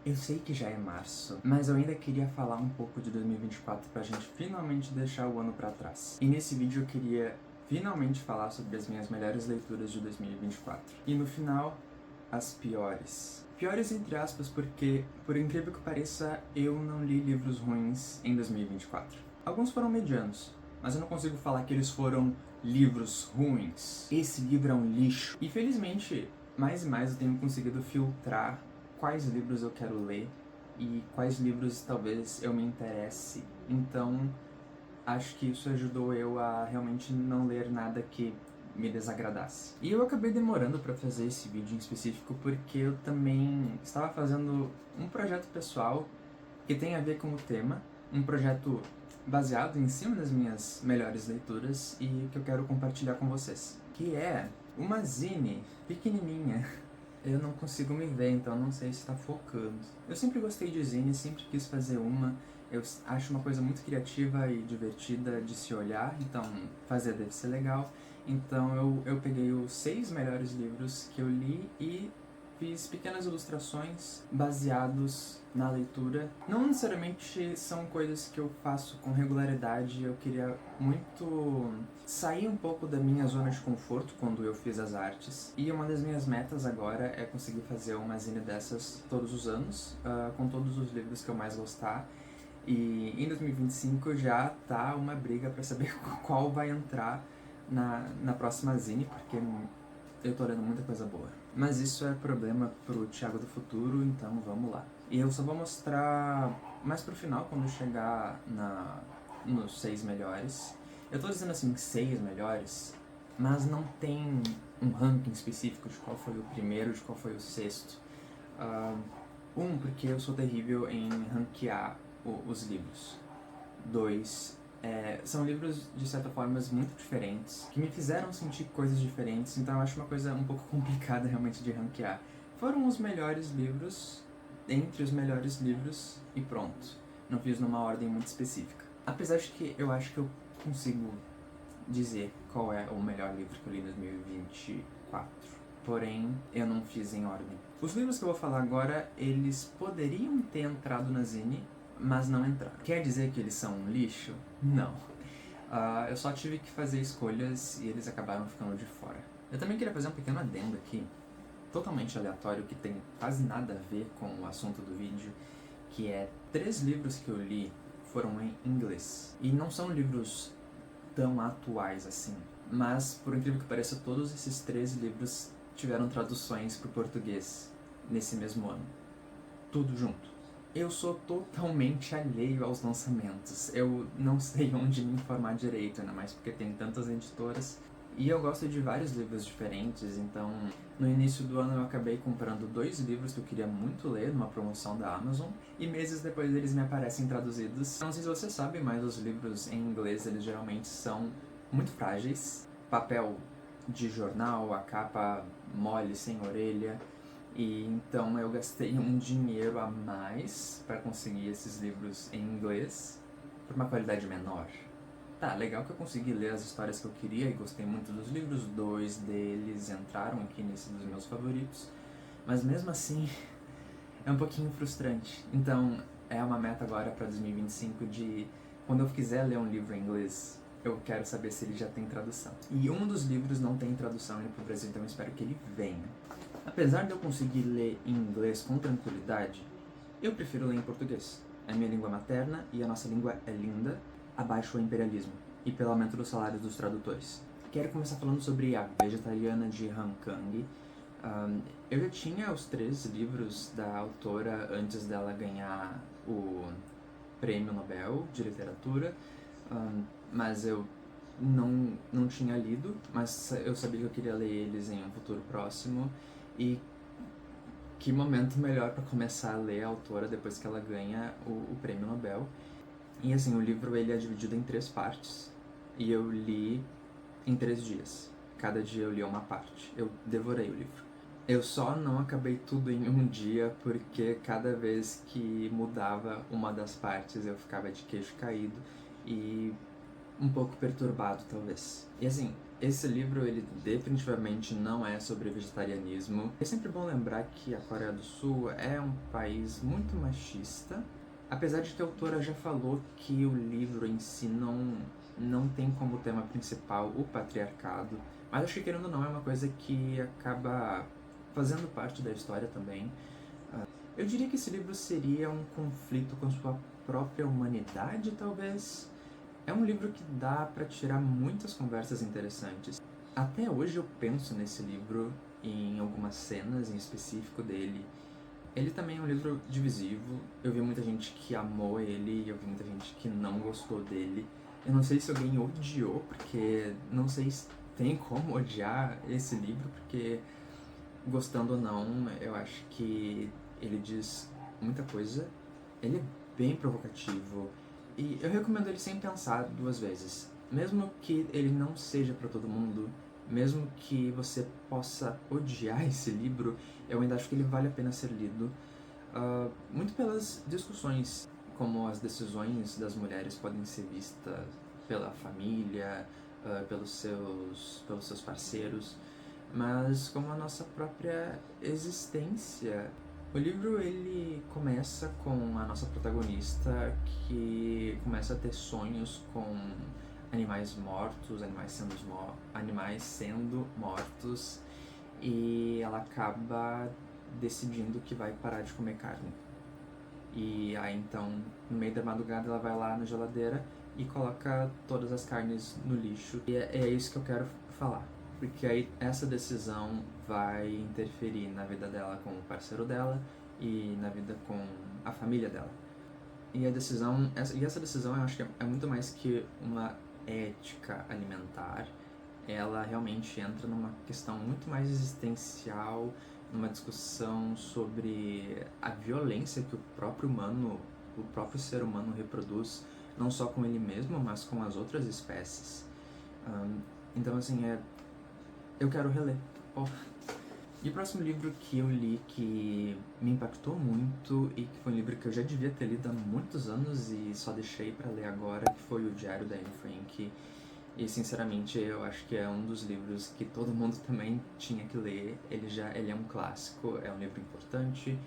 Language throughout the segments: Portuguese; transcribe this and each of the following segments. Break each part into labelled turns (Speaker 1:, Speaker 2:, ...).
Speaker 1: Eu sei que já é março, mas eu ainda queria falar um pouco de 2024 pra gente finalmente deixar o ano pra trás. E nesse vídeo eu queria finalmente falar sobre as minhas melhores leituras de 2024. E no final, as piores. Piores entre aspas porque, por incrível que pareça, eu não li livros ruins em 2024. Alguns foram medianos, mas eu não consigo falar que eles foram livros ruins. Esse livro é um lixo. E felizmente, mais e mais eu tenho conseguido filtrar quais livros eu quero ler e quais livros talvez eu me interesse. Então, acho que isso ajudou eu a realmente não ler nada que me desagradasse. E eu acabei demorando para fazer esse vídeo em específico porque eu também estava fazendo um projeto pessoal que tem a ver com o tema, um projeto baseado em cima das minhas melhores leituras e que eu quero compartilhar com vocês, que é uma zine pequenininha. Eu não consigo me ver, então não sei se está focando. Eu sempre gostei de zine, sempre quis fazer uma. Eu acho uma coisa muito criativa e divertida de se olhar, então fazer deve ser legal. Então eu peguei os 6 melhores livros que eu li e fiz pequenas ilustrações baseados na leitura. Não necessariamente são coisas que eu faço com regularidade, eu queria muito sair um pouco da minha zona de conforto quando eu fiz as artes. E uma das minhas metas agora é conseguir fazer uma zine dessas todos os anos, com todos os livros que eu mais gostar. E em 2025 já tá uma briga pra saber qual vai entrar na próxima zine, porque eu tô lendo muita coisa boa. Mas isso é problema pro Thiago do futuro, então vamos lá. E eu só vou mostrar mais pro final, quando chegar nos 6 melhores. Eu tô dizendo assim, 6 melhores, mas não tem um ranking específico de qual foi o primeiro, de qual foi o sexto. Porque eu sou terrível em ranquear os livros. 2, são livros, de certa forma, muito diferentes, que me fizeram sentir coisas diferentes, então eu acho uma coisa um pouco complicada realmente de ranquear. Foram os melhores livros, entre os melhores livros, e pronto. Não fiz numa ordem muito específica. Apesar de que eu acho que eu consigo dizer qual é o melhor livro que eu li em 2024. Porém, eu não fiz em ordem. Os livros que eu vou falar agora, eles poderiam ter entrado na zine, mas não entraram. Quer dizer que eles são um lixo? Não. Eu só tive que fazer escolhas e eles acabaram ficando de fora. Eu também queria fazer um pequeno adendo aqui, totalmente aleatório, que tem quase nada a ver com o assunto do vídeo, que é 3 livros que eu li foram em inglês. E não são livros tão atuais assim. Mas, por incrível que pareça, todos esses 3 livros tiveram traduções para o português nesse mesmo ano. Tudo junto. Eu sou totalmente alheio aos lançamentos. Eu não sei onde me informar direito, ainda mais porque tem tantas editoras. E eu gosto de vários livros diferentes, então no início do ano eu acabei comprando 2 livros que eu queria muito ler numa promoção da Amazon, e meses depois eles me aparecem traduzidos. Não sei se você sabe, mas os livros em inglês eles geralmente são muito frágeis. Papel de jornal, a capa mole, sem orelha. E então eu gastei um dinheiro a mais para conseguir esses livros em inglês por uma qualidade menor. Tá, legal que eu consegui ler as histórias que eu queria e gostei muito dos livros, 2 deles entraram aqui nesse dos meus favoritos, mas mesmo assim é um pouquinho frustrante. Então é uma meta agora para 2025 de, quando eu quiser ler um livro em inglês, eu quero saber se ele já tem tradução. E um dos livros não tem tradução indo pro Brasil, então eu espero que ele venha. Apesar de eu conseguir ler em inglês com tranquilidade, eu prefiro ler em português. É minha língua materna e a nossa língua é linda. Abaixo o imperialismo e pelo aumento dos salários dos tradutores. Quero começar falando sobre A Vegetariana de Han Kang. Eu já tinha os 3 livros da autora antes dela ganhar o Prêmio Nobel de Literatura, mas eu não tinha lido, mas eu sabia que eu queria ler eles em um futuro próximo. E que momento melhor para começar a ler a autora depois que ela ganha o Prêmio Nobel. E assim, o livro ele é dividido em 3 partes, e eu li em 3 dias. Cada dia eu li uma parte. Eu devorei o livro. Eu só não acabei tudo em um dia porque cada vez que mudava uma das partes eu ficava de queixo caído, e um pouco perturbado, talvez. E assim, esse livro, ele definitivamente não é sobre vegetarianismo. É sempre bom lembrar que a Coreia do Sul é um país muito machista, apesar de que a autora já falou que o livro em si não tem como tema principal o patriarcado, mas acho que, querendo ou não, é uma coisa que acaba fazendo parte da história também. Eu diria que esse livro seria um conflito com sua própria humanidade, talvez. É um livro que dá pra tirar muitas conversas interessantes. Até hoje eu penso nesse livro, em algumas cenas em específico dele. Ele também é um livro divisivo. Eu vi muita gente que amou ele e eu vi muita gente que não gostou dele. Eu não sei se alguém odiou, porque não sei se tem como odiar esse livro, porque gostando ou não, eu acho que ele diz muita coisa. Ele é bem provocativo e eu recomendo ele sem pensar duas vezes. Mesmo que ele não seja para todo mundo, mesmo que você possa odiar esse livro, eu ainda acho que ele vale a pena ser lido. Muito pelas discussões, como as decisões das mulheres podem ser vistas pela família, pelos seus parceiros, mas como a nossa própria existência. O livro, ele começa com a nossa protagonista que começa a ter sonhos com animais mortos, animais sendo mortos, e ela acaba decidindo que vai parar de comer carne. E aí então, no meio da madrugada, ela vai lá na geladeira e coloca todas as carnes no lixo. E é isso que eu quero falar. Porque aí essa decisão vai interferir na vida dela com o parceiro dela e na vida com a família dela. E essa decisão eu acho que é muito mais que uma ética alimentar. Ela realmente entra numa questão muito mais existencial, numa discussão sobre a violência que o próprio ser humano reproduz, não só com ele mesmo, mas com as outras espécies. Então, assim, eu quero reler. E o próximo livro que eu li que me impactou muito e que foi um livro que eu já devia ter lido há muitos anos e só deixei pra ler agora, que foi o Diário da Anne Frank. E sinceramente eu acho que é um dos livros que todo mundo também tinha que ler. Ele é um clássico, é um livro importante.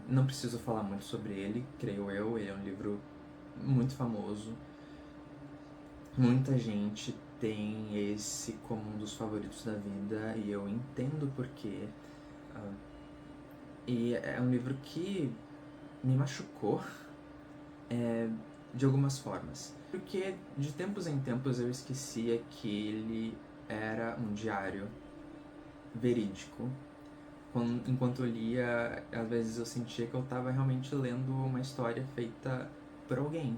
Speaker 1: Não preciso falar muito sobre ele, creio eu. Ele é um livro muito famoso. Muita gente tem esse como um dos favoritos da vida e eu entendo porquê. E é um livro que me machucou de algumas formas. Porque de tempos em tempos eu esquecia que ele era um diário verídico. Enquanto eu lia, às vezes eu sentia que eu estava realmente lendo uma história feita por alguém.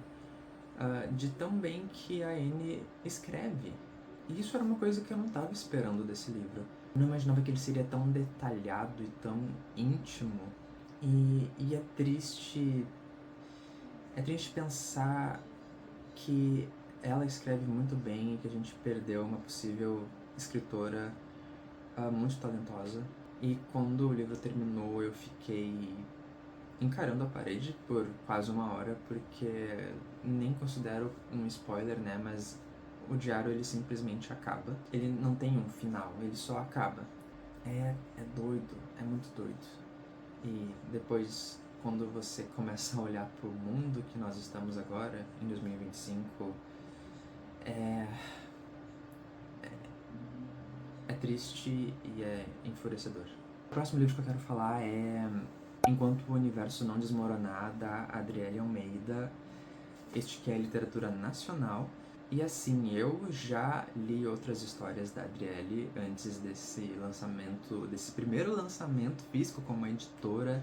Speaker 1: De tão bem que a Anne escreve. E isso era uma coisa que eu não estava esperando desse livro. Eu não imaginava que ele seria tão detalhado e tão íntimo. E é triste pensar que ela escreve muito bem e que a gente perdeu uma possível escritora muito talentosa. E quando o livro terminou, eu fiquei encarando a parede por quase uma hora, porque nem considero um spoiler, né, mas o diário ele simplesmente acaba. Ele não tem um final, ele só acaba. É doido, é muito doido. E depois, quando você começa a olhar pro mundo que nós estamos agora, em 2025, é triste e é enfurecedor. O próximo livro que eu quero falar é Enquanto o Universo Não Desmoronar, da Adriele Almeida. Este que é literatura nacional. E assim, eu já li outras histórias da Adriele antes desse primeiro lançamento físico como editora.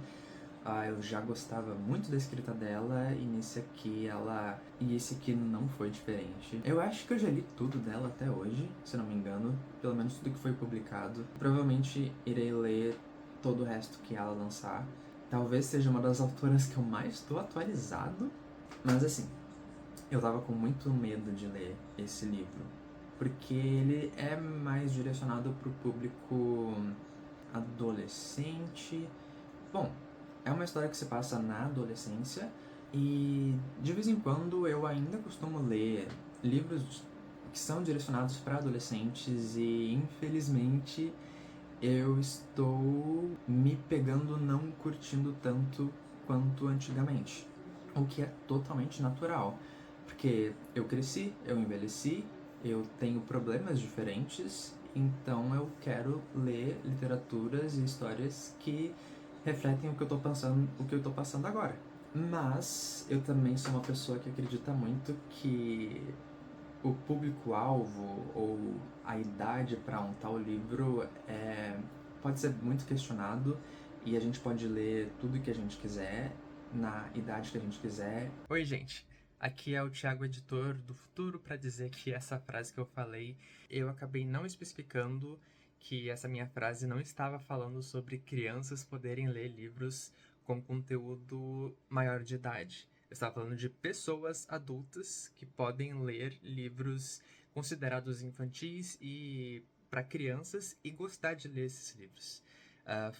Speaker 1: Eu já gostava muito da escrita dela e esse aqui não foi diferente. Eu acho que eu já li tudo dela até hoje, se não me engano, pelo menos tudo que foi publicado. Provavelmente irei ler todo o resto que ela lançar. Talvez seja uma das autoras que eu mais estou atualizado, mas assim, eu tava com muito medo de ler esse livro, porque ele é mais direcionado pro público adolescente. Bom, é uma história que se passa na adolescência e de vez em quando eu ainda costumo ler livros que são direcionados para adolescentes e, infelizmente, eu estou me pegando não curtindo tanto quanto antigamente, o que é totalmente natural, porque eu cresci, eu envelheci, eu tenho problemas diferentes, então eu quero ler literaturas e histórias que refletem o que eu tô passando agora. Mas eu também sou uma pessoa que acredita muito que o público-alvo ou a idade para um tal livro pode ser muito questionado e a gente pode ler tudo que a gente quiser, na idade que a gente quiser. Oi, gente! Aqui é o Thiago, editor do futuro, para dizer que essa frase que eu falei, eu acabei não especificando que essa minha frase não estava falando sobre crianças poderem ler livros com conteúdo maior de idade. Eu estava falando de pessoas adultas que podem ler livros considerados infantis e para crianças e gostar de ler esses livros.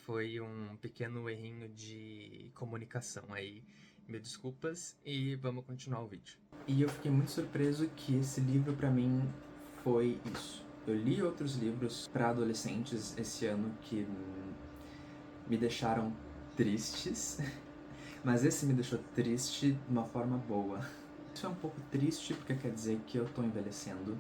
Speaker 1: Foi um pequeno errinho de comunicação aí. Mil desculpas e vamos continuar o vídeo. E eu fiquei muito surpreso que esse livro para mim foi isso. Eu li outros livros para adolescentes esse ano que me deixaram tristes. Mas esse me deixou triste de uma forma boa. Isso é um pouco triste porque quer dizer que eu tô envelhecendo,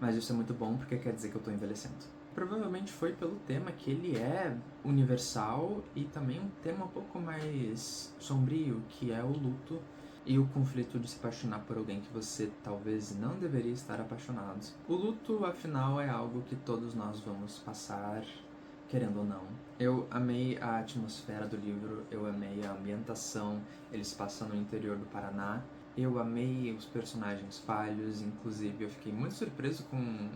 Speaker 1: mas isso é muito bom porque quer dizer que eu tô envelhecendo. Provavelmente foi pelo tema que ele é universal e também um tema um pouco mais sombrio, que é o luto e o conflito de se apaixonar por alguém que você talvez não deveria estar apaixonado. O luto, afinal, é algo que todos nós vamos passar, querendo ou não. Eu amei a atmosfera do livro, eu amei a ambientação, ele se passa no interior do Paraná. Eu amei os personagens falhos, inclusive eu fiquei muito surpreso com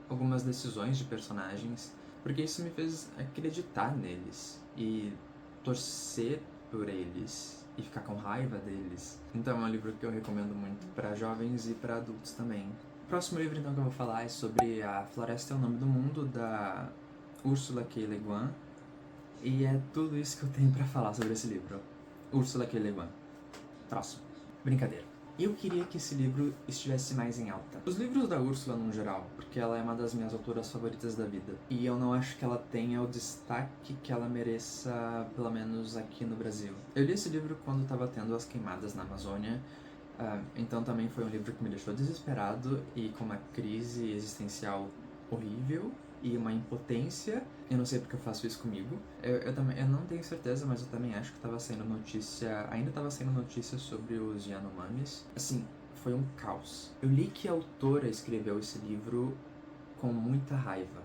Speaker 1: algumas decisões de personagens, porque isso me fez acreditar neles e torcer por eles e ficar com raiva deles. Então é um livro que eu recomendo muito para jovens e para adultos também. O próximo livro então que eu vou falar é sobre A Floresta é o Nome do Mundo, da Ursula K. Le Guin, e é tudo isso que eu tenho para falar sobre esse livro. Ursula K. Le Guin. Próximo. Brincadeira. Eu queria que esse livro estivesse mais em alta. Os livros da Úrsula, no geral, porque ela é uma das minhas autoras favoritas da vida. E eu não acho que ela tenha o destaque que ela mereça, pelo menos aqui no Brasil. Eu li esse livro quando estava tendo as queimadas na Amazônia, então também foi um livro que me deixou desesperado e com uma crise existencial horrível e uma impotência. Eu não sei porque eu faço isso comigo. Eu não tenho certeza, mas eu também acho que ainda estava saindo notícia sobre os Yanomamis. Assim, foi um caos. Eu li que a autora escreveu esse livro com muita raiva.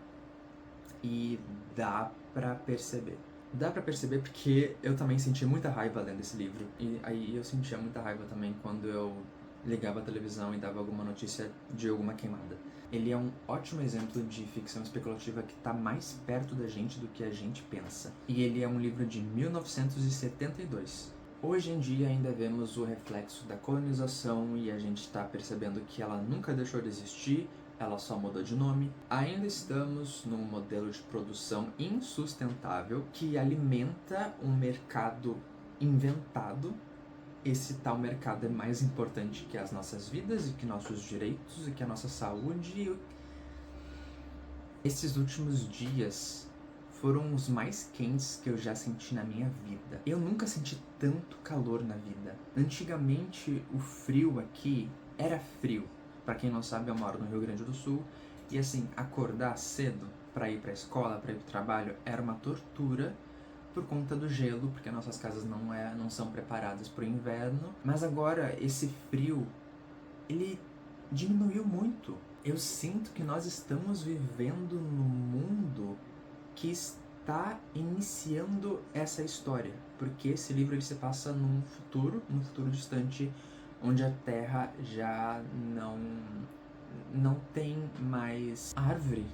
Speaker 1: E dá pra perceber. Dá pra perceber porque eu também senti muita raiva lendo esse livro. E aí eu sentia muita raiva também quando eu ligava a televisão e dava alguma notícia de alguma queimada. Ele é um ótimo exemplo de ficção especulativa que está mais perto da gente do que a gente pensa. E ele é um livro de 1972. Hoje em dia ainda vemos o reflexo da colonização e a gente está percebendo que ela nunca deixou de existir, ela só mudou de nome. Ainda estamos num modelo de produção insustentável que alimenta um mercado inventado. Esse tal mercado é mais importante que as nossas vidas e que nossos direitos e que a nossa saúde. Esses últimos dias foram os mais quentes que eu já senti na minha vida. Eu nunca senti tanto calor na vida. Antigamente o frio aqui era frio. Pra quem não sabe, eu moro no Rio Grande do Sul e assim, acordar cedo pra ir pra escola, pra ir pro trabalho era uma tortura por conta do gelo, porque nossas casas não são preparadas para o inverno. Mas agora esse frio, ele diminuiu muito. Eu sinto que nós estamos vivendo num mundo que está iniciando essa história, porque esse livro ele se passa num futuro distante, onde a Terra já não tem mais árvore.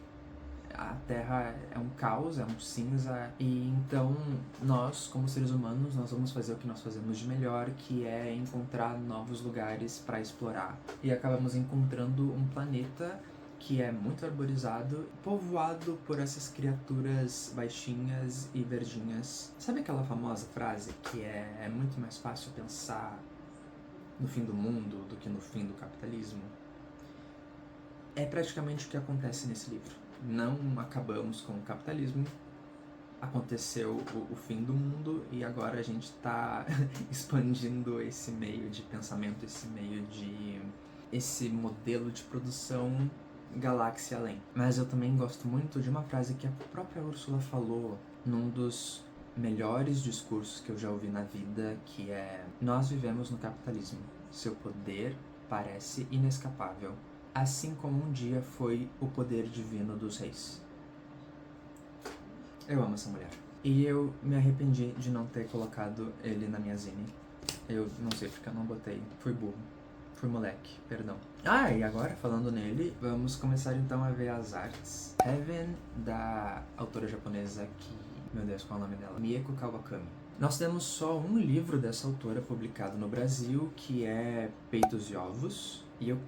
Speaker 1: A Terra é um caos, é um cinza, e então nós, como seres humanos, nós vamos fazer o que nós fazemos de melhor, que é encontrar novos lugares para explorar. E acabamos encontrando um planeta que é muito arborizado, povoado por essas criaturas baixinhas e verdinhas. Sabe aquela famosa frase que é muito mais fácil pensar no fim do mundo do que no fim do capitalismo? é praticamente o que acontece nesse livro. Não acabamos com o capitalismo, aconteceu o fim do mundo e agora a gente está expandindo esse meio de pensamento, esse modelo de produção galáxia além. Mas eu também gosto muito de uma frase que a própria Úrsula falou num dos melhores discursos que eu já ouvi na vida, que é: nós vivemos no capitalismo, seu poder parece inescapável, assim como um dia foi o poder divino dos reis. Eu amo essa mulher. E eu me arrependi de não ter colocado ele na minha zine. Eu não sei porque eu não botei. Fui burro. Fui moleque, perdão. Ah, e agora, falando nele, vamos começar então a ver as artes. Heaven, da autora japonesa que... Meu Deus, qual é o nome dela? Mieko Kawakami. Nós temos só um livro dessa autora publicado no Brasil, que é Peitos e Ovos. E eu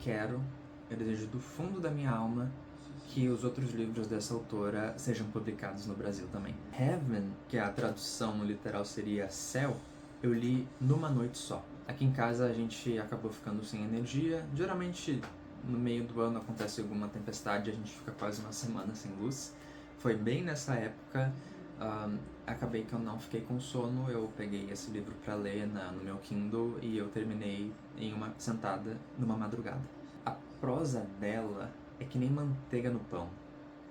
Speaker 1: desejo do fundo da minha alma que os outros livros dessa autora sejam publicados no Brasil também. Heaven, que a tradução literal seria céu, eu li numa noite só. Aqui em casa a gente acabou ficando sem energia. Geralmente no meio do ano acontece alguma tempestade e a gente fica quase uma semana sem luz. Foi bem nessa época. Acabei que eu não fiquei com sono, eu peguei esse livro pra ler no meu Kindle e eu terminei em uma sentada numa madrugada. A prosa dela é que nem manteiga no pão.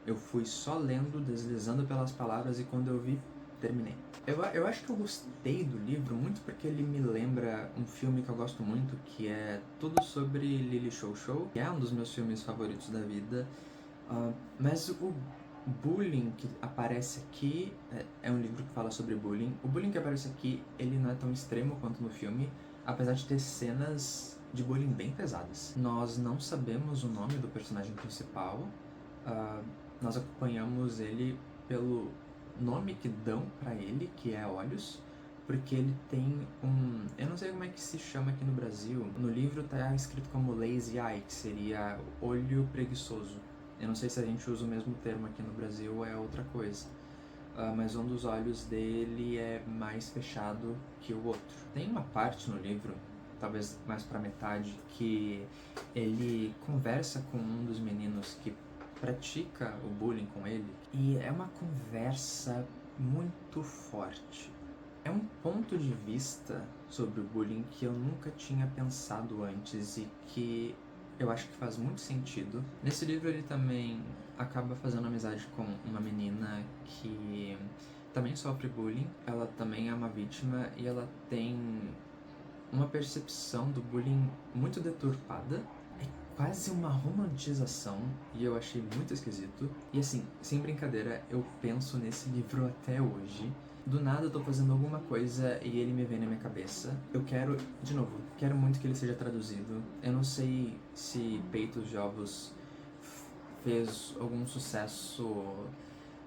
Speaker 1: Eu fui só lendo, deslizando pelas palavras e quando eu vi, terminei. Eu acho que eu gostei do livro muito porque ele me lembra um filme que eu gosto muito, que é Tudo Sobre Lily Chou Chou, que é um dos meus filmes favoritos da vida. Mas o bullying que aparece aqui é um livro que fala sobre bullying. O bullying que aparece aqui, ele não é tão extremo quanto no filme, apesar de ter cenas de bullying bem pesadas. Nós não sabemos o nome do personagem principal, nós acompanhamos ele pelo nome que dão pra ele, que é Olhos, porque ele tem eu não sei como é que se chama aqui no Brasil, no livro tá escrito como lazy eye, que seria olho preguiçoso. Eu não sei se a gente usa o mesmo termo aqui no Brasil ou é outra coisa. Mas um dos olhos dele é mais fechado que o outro. Tem uma parte no livro, talvez mais pra metade, que ele conversa com um dos meninos que pratica o bullying com ele. E é uma conversa muito forte. É um ponto de vista sobre o bullying que eu nunca tinha pensado antes e que eu acho que faz muito sentido. Nesse livro ele também acaba fazendo amizade com uma menina que também sofre bullying. Ela também é uma vítima e ela tem uma percepção do bullying muito deturpada. É quase uma romantização e eu achei muito esquisito. E assim, sem brincadeira, eu penso nesse livro até hoje. Do nada eu tô fazendo alguma coisa e ele me vem na minha cabeça. Eu quero, de novo, quero muito que ele seja traduzido. Eu não sei se Peitos de Ovos fez algum sucesso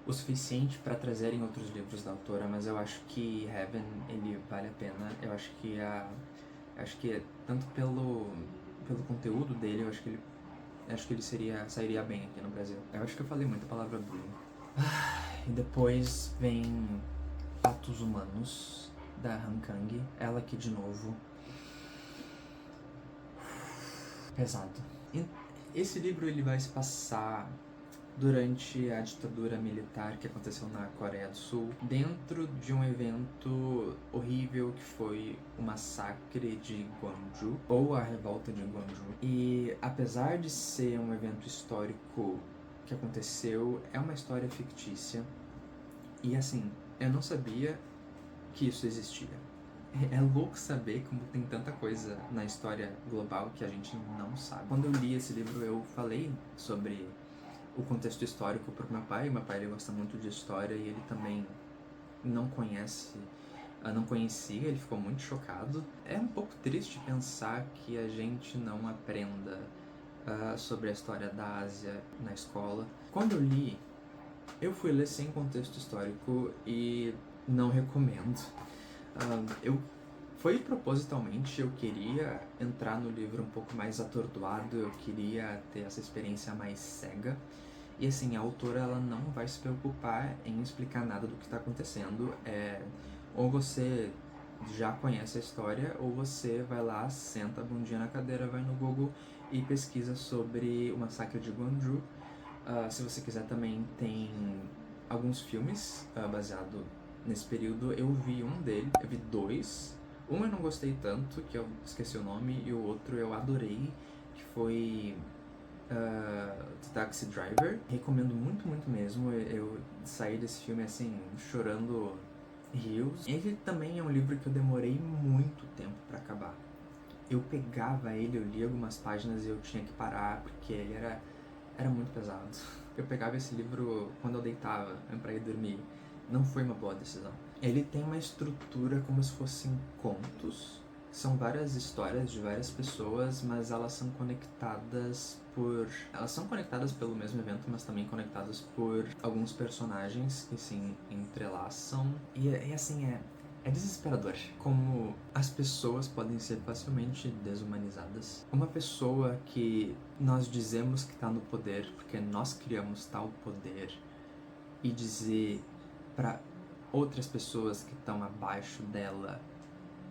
Speaker 1: o suficiente para trazerem outros livros da autora, mas eu acho que Heaven, ele vale a pena. Eu acho que tanto pelo conteúdo dele, eu acho que ele sairia bem aqui no Brasil. Eu acho que eu falei muito a palavra bullying. E depois vem Atos Humanos, da Han Kang. Ela aqui de novo. Pesado. Esse livro ele vai se passar durante a ditadura militar que aconteceu na Coreia do Sul, dentro de um evento horrível que foi o massacre de Gwangju, ou a revolta de Gwangju. E apesar de ser um evento histórico que aconteceu, é uma história fictícia. E assim, eu não sabia que isso existia. É louco saber como tem tanta coisa na história global que a gente não sabe. Quando eu li esse livro, eu falei sobre o contexto histórico pro meu pai. Meu pai ele gosta muito de história e ele também não conhecia, ele ficou muito chocado. É um pouco triste pensar que a gente não aprenda sobre a história da Ásia na escola. Quando eu li, eu fui ler sem contexto histórico e não recomendo. Foi propositalmente, eu queria entrar no livro um pouco mais atordoado, eu queria ter essa experiência mais cega. E assim, a autora ela não vai se preocupar em explicar nada do que está acontecendo. Ou você já conhece a história, ou você vai lá, senta a bundinha na cadeira, vai no Google e pesquisa sobre o massacre de Gwangju. Se você quiser também tem alguns filmes baseado nesse período. Eu vi um dele, eu vi dois. Um eu não gostei tanto, que eu esqueci o nome, e o outro eu adorei, que foi Taxi Driver. Recomendo muito, muito mesmo. Eu saí desse filme assim, chorando rios. Ele também é um livro que eu demorei muito tempo pra acabar. Eu pegava ele, eu lia algumas páginas e eu tinha que parar, porque ele era muito pesado. Eu pegava esse livro quando eu deitava pra ir dormir. Não foi uma boa decisão. Ele tem uma estrutura como se fossem contos. São várias histórias de várias pessoas, mas elas são conectadas pelo mesmo evento, mas também conectadas por alguns personagens que se entrelaçam. E assim, é desesperador como as pessoas podem ser facilmente desumanizadas. Uma pessoa que nós dizemos que está no poder porque nós criamos tal poder, e dizer para outras pessoas que estão abaixo dela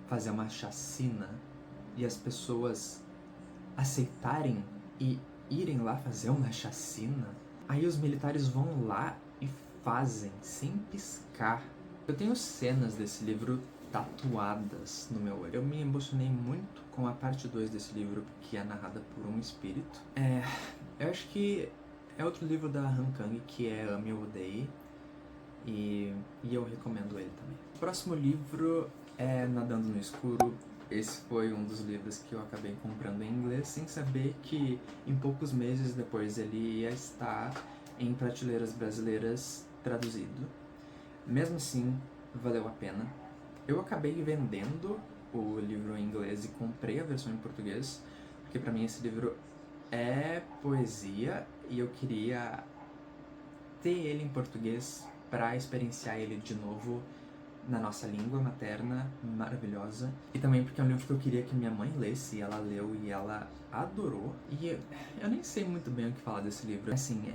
Speaker 1: fazer uma chacina, e as pessoas aceitarem e irem lá fazer uma chacina, aí os militares vão lá e fazem sem piscar. Eu tenho cenas desse livro tatuadas no meu olho. Eu me emocionei muito com a parte 2 desse livro, que é narrada por um espírito. Eu acho que é outro livro da Han Kang, que é Ame ou Odeie, e eu recomendo ele também. O próximo livro é Nadando no Escuro. Esse foi um dos livros que eu acabei comprando em inglês, sem saber que em poucos meses depois ele ia estar em prateleiras brasileiras traduzido. Mesmo assim, valeu a pena. Eu acabei vendendo o livro em inglês e comprei a versão em português, porque pra mim esse livro é poesia e eu queria ter ele em português para experienciar ele de novo na nossa língua materna maravilhosa. E também porque é um livro que eu queria que minha mãe lesse, e ela leu e ela adorou. E eu nem sei muito bem o que falar desse livro. Assim,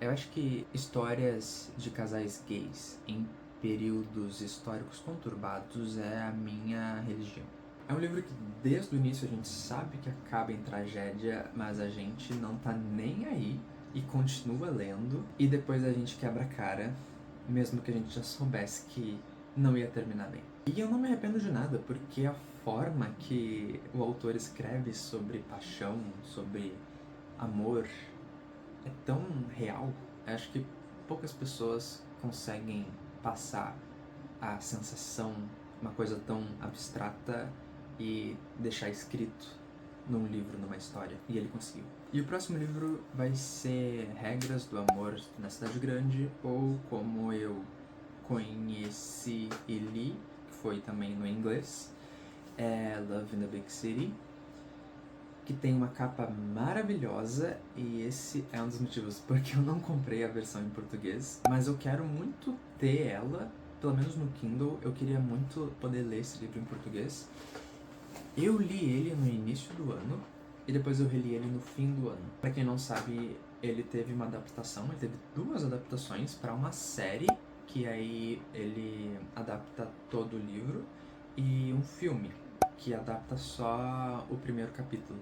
Speaker 1: eu acho que histórias de casais gays em períodos históricos conturbados é a minha religião. É um livro que desde o início a gente sabe que acaba em tragédia, mas a gente não tá nem aí e continua lendo, e depois a gente quebra a cara, mesmo que a gente já soubesse que não ia terminar bem. E eu não me arrependo de nada, porque a forma que o autor escreve sobre paixão, sobre amor, é tão real. Eu acho que poucas pessoas conseguem passar a sensação, uma coisa tão abstrata, e deixar escrito num livro, numa história. E ele conseguiu. E o próximo livro vai ser Regras do Amor na Cidade Grande, ou Como Eu Conheci e Li, que foi também no inglês, é Love in the Big City, que tem uma capa maravilhosa, e esse é um dos motivos porque eu não comprei a versão em português, mas eu quero muito ter ela, pelo menos no Kindle. Eu queria muito poder ler esse livro em português. Eu li ele no início do ano e depois eu reli ele no fim do ano. Pra quem não sabe, ele teve uma adaptação, ele teve 2 adaptações para uma série, que aí ele adapta todo o livro, e um filme, que adapta só o primeiro capítulo.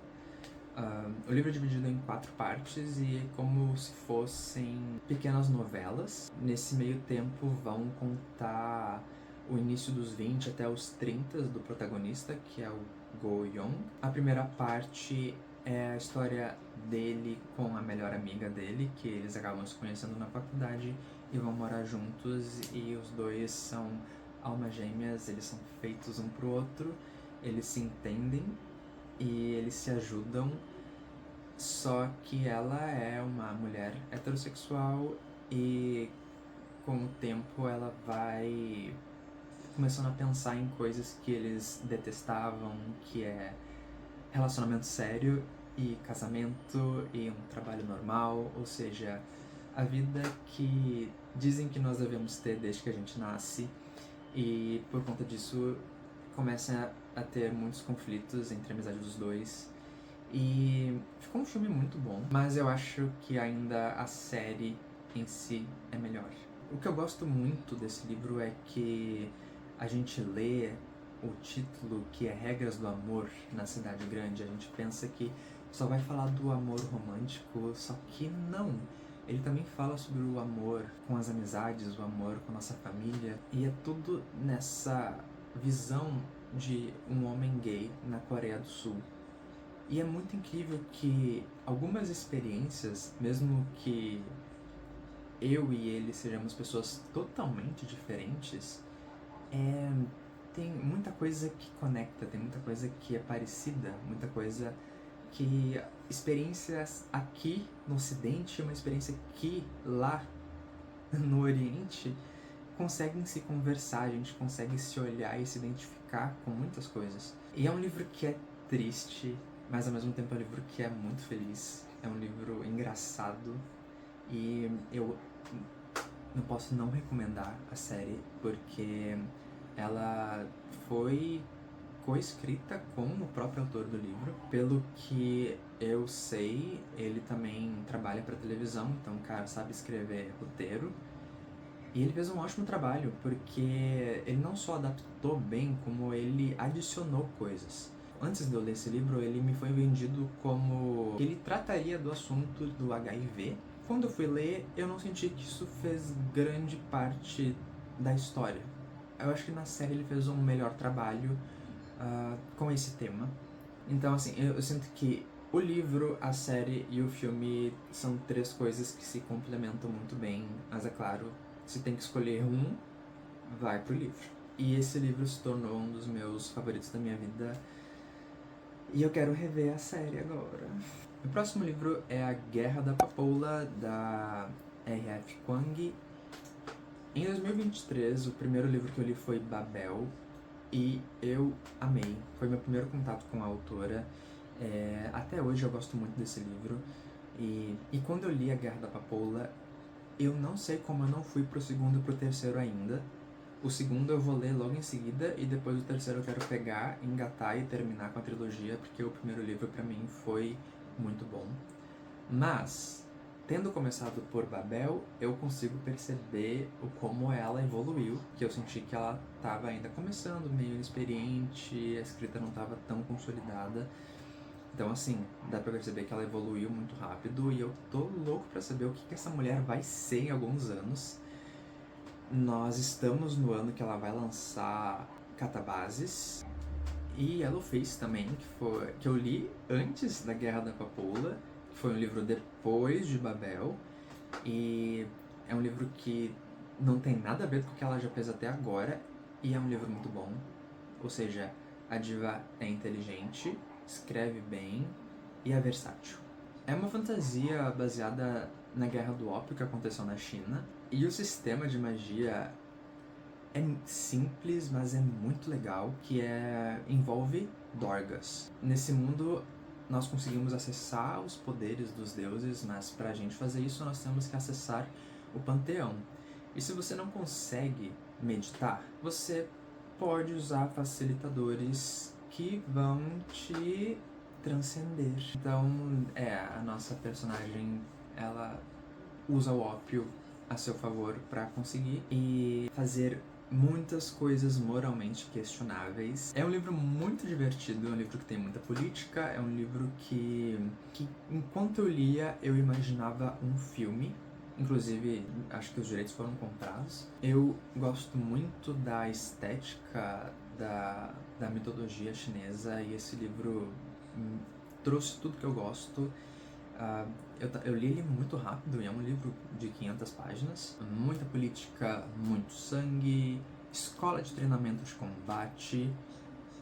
Speaker 1: O livro é dividido em 4 partes e é como se fossem pequenas novelas. Nesse meio tempo vão contar o início dos 20 até os 30 do protagonista, que é o Go Young. A primeira parte é a história dele com a melhor amiga dele, que eles acabam se conhecendo na faculdade e vão morar juntos, e os dois são almas gêmeas, eles são feitos um pro outro, eles se entendem e eles se ajudam, só que ela é uma mulher heterossexual e com o tempo ela vai começando a pensar em coisas que eles detestavam, que é relacionamento sério e casamento e um trabalho normal, ou seja, a vida que dizem que nós devemos ter desde que a gente nasce, e por conta disso começa a ter muitos conflitos entre a amizade dos dois. E ficou um filme muito bom, mas eu acho que ainda a série em si é melhor. O que eu gosto muito desse livro é que a gente lê o título, que é Regras do Amor na Cidade Grande, a gente pensa que só vai falar do amor romântico, só que não. Ele também fala sobre o amor com as amizades, o amor com a nossa família, e é tudo nessa visão de um homem gay na Coreia do Sul. E é muito incrível que algumas experiências, mesmo que eu e ele sejamos pessoas totalmente diferentes, tem muita coisa que conecta, tem muita coisa que é parecida, muita coisa que experiências aqui no Ocidente e uma experiência aqui lá no Oriente conseguem se conversar, a gente consegue se olhar e se identificar com muitas coisas. E é um livro que é triste, mas ao mesmo tempo é um livro que é muito feliz, é um livro engraçado, e eu não posso não recomendar a série, porque ela foi coescrita com o próprio autor do livro. Pelo que eu sei, ele também trabalha para televisão, então o cara sabe escrever roteiro. E ele fez um ótimo trabalho, porque ele não só adaptou bem, como ele adicionou coisas. Antes de eu ler esse livro, ele me foi vendido como ele trataria do assunto do HIV. Quando eu fui ler, eu não senti que isso fez grande parte da história. Eu acho que na série ele fez um melhor trabalho com esse tema. Então, assim, eu sinto que o livro, a série e o filme são três coisas que se complementam muito bem, mas é claro, se tem que escolher um, vai pro livro. E esse livro se tornou um dos meus favoritos da minha vida, e eu quero rever a série agora. O próximo livro é A Guerra da Papoula, da R.F. Kuang. Em 2023, o primeiro livro que eu li foi Babel, e eu amei. Foi meu primeiro contato com a autora. Até hoje eu gosto muito desse livro. E quando eu li A Guerra da Papoula, eu não sei como eu não fui pro segundo e pro terceiro ainda. O segundo eu vou ler logo em seguida, e depois o terceiro eu quero pegar, engatar e terminar com a trilogia, porque o primeiro livro pra mim foi muito bom. Mas, tendo começado por Babel, eu consigo perceber o como ela evoluiu, que eu senti que ela estava ainda começando, meio inexperiente, a escrita não estava tão consolidada. Então, assim, dá pra perceber que ela evoluiu muito rápido, e eu tô louco pra saber o que essa mulher vai ser em alguns anos. Nós estamos no ano que ela vai lançar Catabases e Yellowface também, que eu li antes da Guerra da Papoula, que foi um livro depois de Babel, e é um livro que não tem nada a ver com o que ela já fez até agora, e é um livro muito bom. Ou seja, a diva é inteligente, escreve bem e é versátil. É uma fantasia baseada na Guerra do Ópio que aconteceu na China, e o sistema de magia é simples, mas é muito legal, que envolve Dorgas. Nesse mundo, nós conseguimos acessar os poderes dos deuses, mas pra gente fazer isso, nós temos que acessar o panteão. E se você não consegue meditar, você pode usar facilitadores que vão te transcender. Então, a nossa personagem, ela usa o ópio a seu favor para conseguir e fazer muitas coisas moralmente questionáveis. É um livro muito divertido, é um livro que tem muita política, é um livro que enquanto eu lia, eu imaginava um filme. Inclusive, acho que os direitos foram comprados. Eu gosto muito da estética da mitologia chinesa, e esse livro trouxe tudo que eu gosto. Eu li ele muito rápido, e é um livro de 500 páginas. Muita política, muito sangue, escola de treinamento de combate,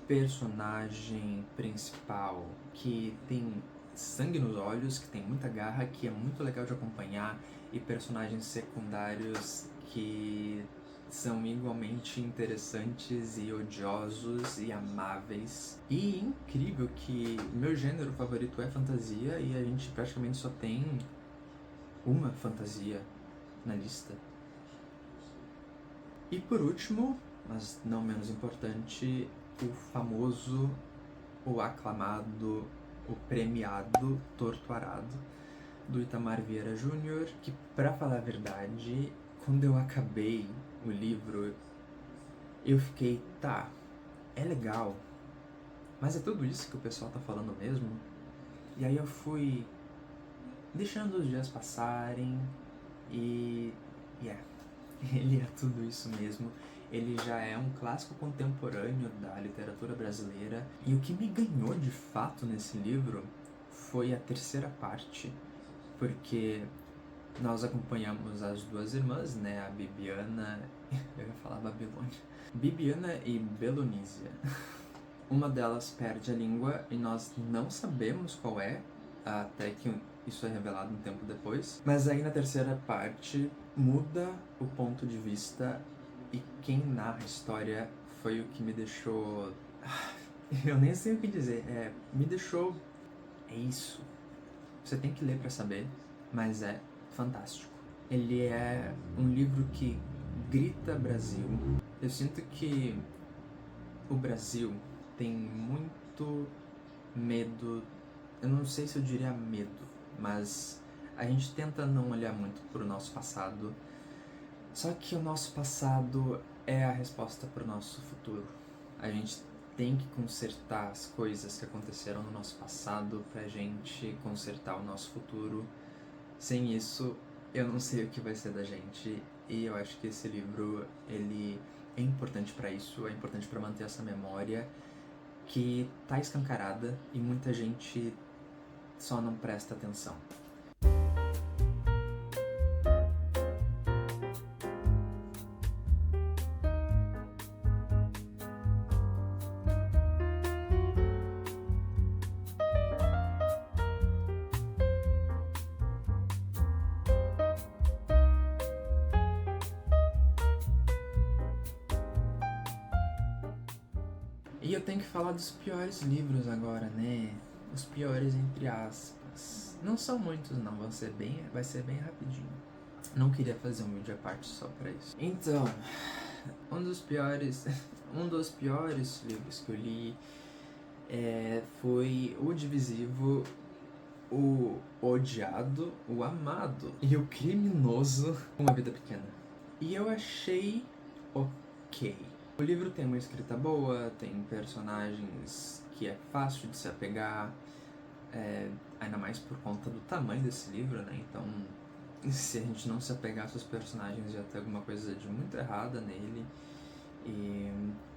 Speaker 1: personagem principal que tem sangue nos olhos, que tem muita garra, que é muito legal de acompanhar, e personagens secundários que são igualmente interessantes e odiosos e amáveis. E incrível que meu gênero favorito é fantasia, e a gente praticamente só tem uma fantasia na lista. E por último, mas não menos importante, o famoso, o aclamado, o premiado Torto Arado, do Itamar Vieira Júnior, que, pra falar a verdade, quando eu acabei o livro, eu fiquei, é legal, mas é tudo isso que o pessoal tá falando mesmo? E aí eu fui deixando os dias passarem e ele é tudo isso mesmo. Ele já é um clássico contemporâneo da literatura brasileira. E o que me ganhou de fato nesse livro foi a terceira parte, porque nós acompanhamos as duas irmãs, né, a Bibiana, eu ia falar Babilônia, Bibiana e Belonísia. Uma delas perde a língua e nós não sabemos qual é, até que isso é revelado um tempo depois. Mas aí na terceira parte muda o ponto de vista e quem narra a história foi o que me deixou... Eu nem sei o que dizer, me deixou... É isso. Você tem que ler pra saber, mas é fantástico. Ele é um livro que grita Brasil. Eu sinto que o Brasil tem muito medo, eu não sei se eu diria medo, mas a gente tenta não olhar muito pro nosso passado, só que o nosso passado é a resposta pro nosso futuro. A gente tem que consertar as coisas que aconteceram no nosso passado pra gente consertar o nosso futuro. Sem isso, eu não sei o que vai ser da gente, e eu acho que esse livro, ele é importante pra isso, é importante pra manter essa memória que tá escancarada e muita gente só não presta atenção. E eu tenho que falar dos piores livros agora, né? Os piores entre aspas. Não são muitos não, vai ser bem rapidinho. Não queria fazer um vídeo à parte só pra isso. Então, um dos piores livros que eu li foi O Divisivo, O Odiado, O Amado e O Criminoso, Uma Vida Pequena. E eu achei ok. O livro tem uma escrita boa, tem personagens que é fácil de se apegar, ainda mais por conta do tamanho desse livro, né? Então, se a gente não se apegasse aos personagens, ia ter alguma coisa de muito errada nele. E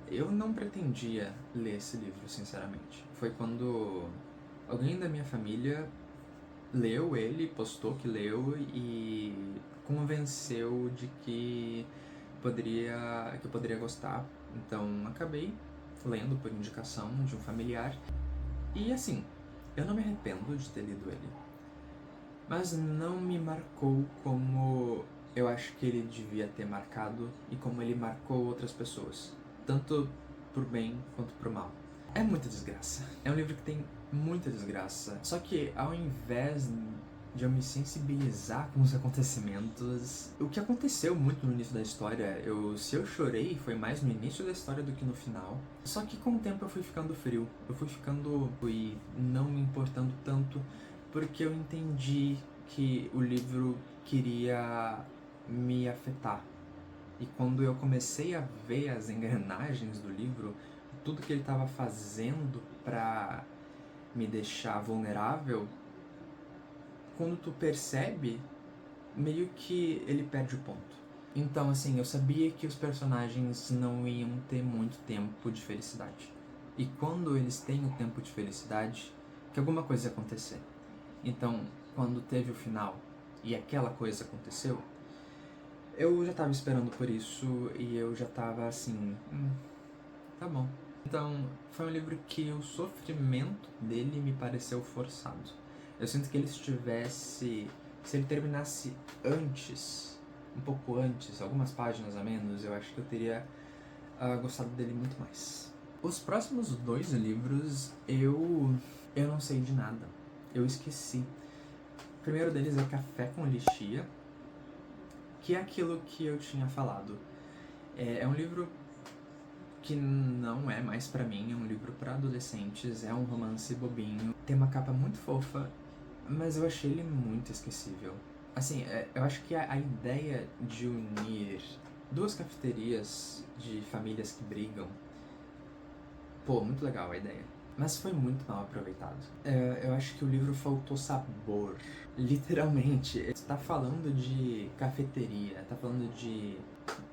Speaker 1: eu não pretendia ler esse livro, sinceramente. Foi quando alguém da minha família leu ele, postou que leu e convenceu de que eu poderia gostar. Então acabei lendo por indicação de um familiar. E assim, eu não me arrependo de ter lido ele, mas não me marcou como eu acho que ele devia ter marcado e como ele marcou outras pessoas, tanto pro bem quanto pro mal. É muita desgraça. É um livro que tem muita desgraça. Só que ao invés de eu me sensibilizar com os acontecimentos, o que aconteceu muito no início da história, se eu chorei, foi mais no início da história do que no final. Só que com o tempo eu fui ficando frio. Fui não me importando tanto, porque eu entendi que o livro queria me afetar. E quando eu comecei a ver as engrenagens do livro, tudo que ele estava fazendo pra me deixar vulnerável, quando tu percebe, meio que ele perde o ponto. Então, assim, eu sabia que os personagens não iam ter muito tempo de felicidade. E quando eles têm o tempo de felicidade, que alguma coisa ia acontecer. Então, quando teve o final e aquela coisa aconteceu, eu já tava esperando por isso e eu já tava assim, tá bom. Então, foi um livro que o sofrimento dele me pareceu forçado. Eu sinto que se ele terminasse antes, um pouco antes, algumas páginas a menos, eu acho que eu teria gostado dele muito mais. Os próximos 2 livros, eu não sei de nada. Eu esqueci. O primeiro deles é Café com Lixia, que é aquilo que eu tinha falado. É um livro que não é mais pra mim, é um livro pra adolescentes, é um romance bobinho, tem uma capa muito fofa, mas eu achei ele muito esquecível. Assim, eu acho que a ideia de unir 2 cafeterias de famílias que brigam Pô, muito legal a ideia. Mas foi muito mal aproveitado. Eu acho que o livro faltou sabor. Literalmente. Tá falando de cafeteria, tá falando de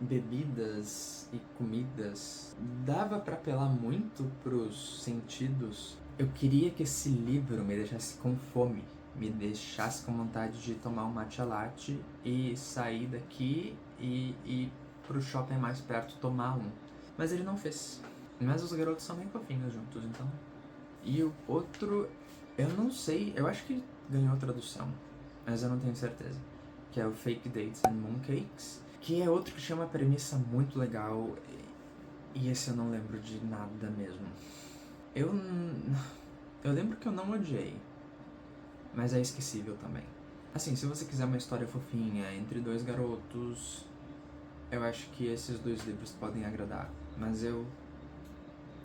Speaker 1: bebidas e comidas. Dava pra apelar muito pros sentidos. Eu queria que esse livro me deixasse com fome, me deixasse com vontade de tomar um matcha latte e sair daqui e ir pro shopping mais perto tomar um. Mas ele não fez. Mas os garotos são bem fofinhos juntos, então. E o outro, eu não sei, eu acho que ganhou tradução, mas eu não tenho certeza. Que é o Fake Dates and Mooncakes, que é outro que tinha uma premissa muito legal, e esse eu não lembro de nada mesmo. Eu lembro que eu não odiei, mas é esquecível também. Assim, se você quiser uma história fofinha entre dois garotos, eu acho que esses dois livros podem agradar, mas eu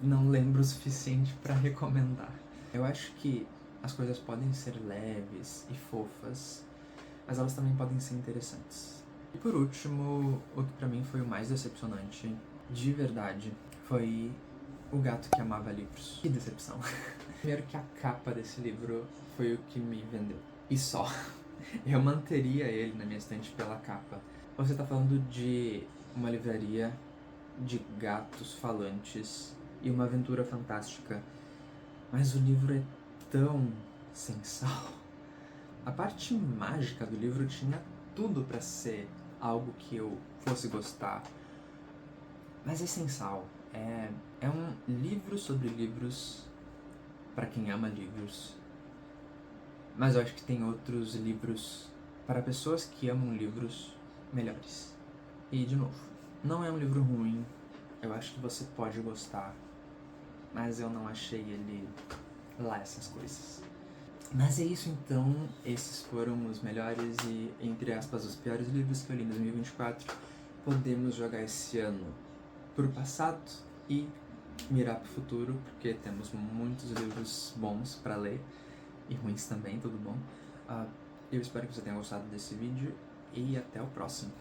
Speaker 1: não lembro o suficiente pra recomendar. Eu acho que as coisas podem ser leves e fofas, mas elas também podem ser interessantes. E por último, o que pra mim foi o mais decepcionante, de verdade, foi O Gato que Amava Livros. Que decepção. Primeiro que a capa desse livro foi o que me vendeu. E só. Eu manteria ele na minha estante pela capa. Você tá falando de uma livraria de gatos falantes e uma aventura fantástica, mas o livro é tão sem sal. A parte mágica do livro tinha tudo pra ser algo que eu fosse gostar, mas é sem sal. É um livro sobre livros para quem ama livros, mas eu acho que tem outros livros para pessoas que amam livros melhores. E de novo, não é um livro ruim, eu acho que você pode gostar, mas eu não achei ele lá essas coisas. Mas é isso então, esses foram os melhores e, entre aspas, os piores livros que eu li em 2024. Podemos jogar esse ano pro passado e mirar pro futuro, porque temos muitos livros bons pra ler, e ruins também, tudo bom. Eu espero que você tenha gostado desse vídeo e até o próximo.